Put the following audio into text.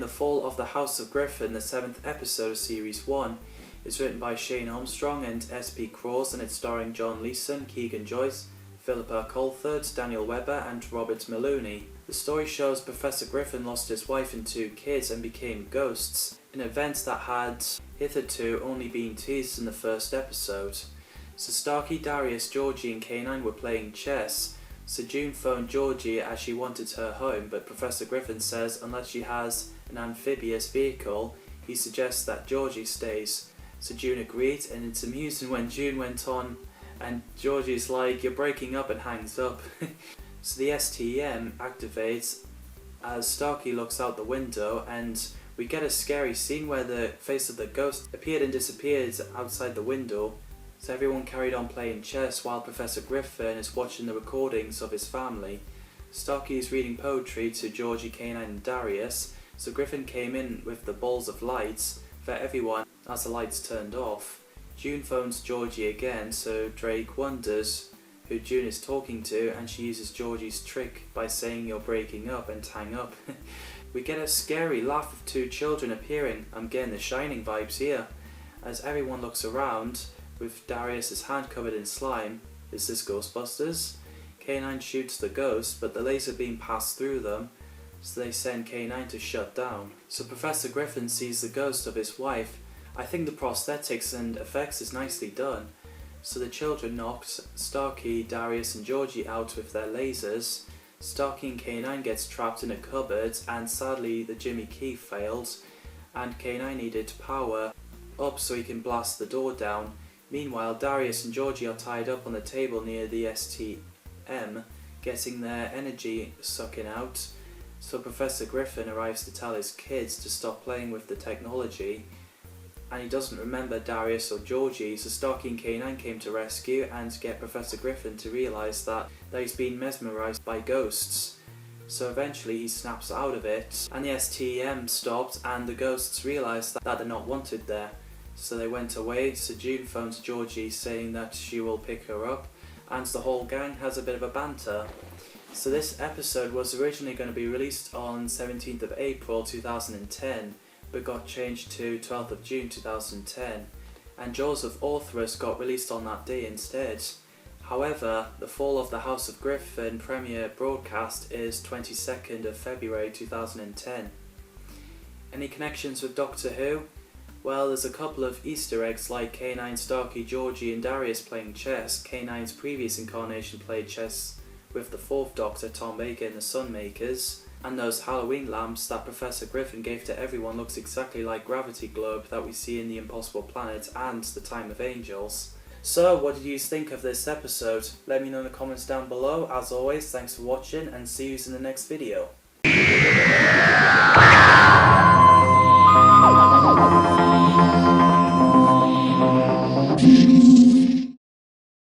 The Fall of the House of Gryffen, the 7th episode of Series 1, is written by Shane Armstrong and S.P. Cross, and it's starring John Leeson, Keegan Joyce, Philippa Colford, Daniel Webber and Robert Maloney. The story shows Professor Gryffen lost his wife and 2 kids and became ghosts, an event that had hitherto only been teased in the first episode. So Starkey, Darius, Georgie and K-9 were playing chess. So June phoned Georgie as she wanted her home, but Professor Gryffen says unless she has an amphibious vehicle, he suggests that Georgie stays. So June agreed, and it's amusing when June went on and Georgie's like, "You're breaking up," and hangs up. So the STM activates as Starkey looks out the window, and we get a scary scene where the face of the ghost appeared and disappeared outside the window. So everyone carried on playing chess while Professor Gryffen is watching the recordings of his family. Starkey is reading poetry to Georgie, K-9 and Darius, so Gryffen came in with the balls of lights for everyone as the lights turned off. June phones Georgie again, so Drake wonders who June is talking to, and she uses Georgie's trick by saying "you're breaking up" and hang up. We get a scary laugh of 2 children appearing. I'm getting the Shining vibes here. As everyone looks around, with Darius' hand covered in slime. Is this Ghostbusters? K-9 shoots the ghost, but the laser beam passed through them, so they send K-9 to shut down. So Professor Gryffen sees the ghost of his wife. I think the prosthetics and effects is nicely done. So the children knocked Starkey, Darius and Georgie out with their lasers. Starkey and K-9 gets trapped in a cupboard, and sadly the Jimmy key failed, and K-9 needed power up so he can blast the door down. Meanwhile, Darius and Georgie are tied up on the table near the STM, getting their energy sucking out. So Professor Gryffen arrives to tell his kids to stop playing with the technology, and he doesn't remember Darius or Georgie, so Starkey and K-9 came to rescue and get Professor Gryffen to realise that he's been mesmerised by ghosts. So eventually he snaps out of it, and the STM stopped, and the ghosts realised that they're not wanted there. So they went away, so June phones Georgie saying that she will pick her up, and the whole gang has a bit of a banter. So this episode was originally going to be released on 17th of April 2010, but got changed to 12th of June 2010, and Jaws of Orthrus got released on that day instead. However, The Fall of the House of Gryffen premiere broadcast is 22nd of February 2010. Any connections with Doctor Who? Well, there's a couple of Easter eggs like K-9, Starkey, Georgie and Darius playing chess. K-9's previous incarnation played chess with the 4th Doctor, Tom Baker and the Sunmakers. And those Halloween lamps that Professor Gryffen gave to everyone looks exactly like Gravity Globe that we see in The Impossible Planet and The Time of Angels. So, what did you think of this episode? Let me know in the comments down below. As always, thanks for watching and see you in the next video.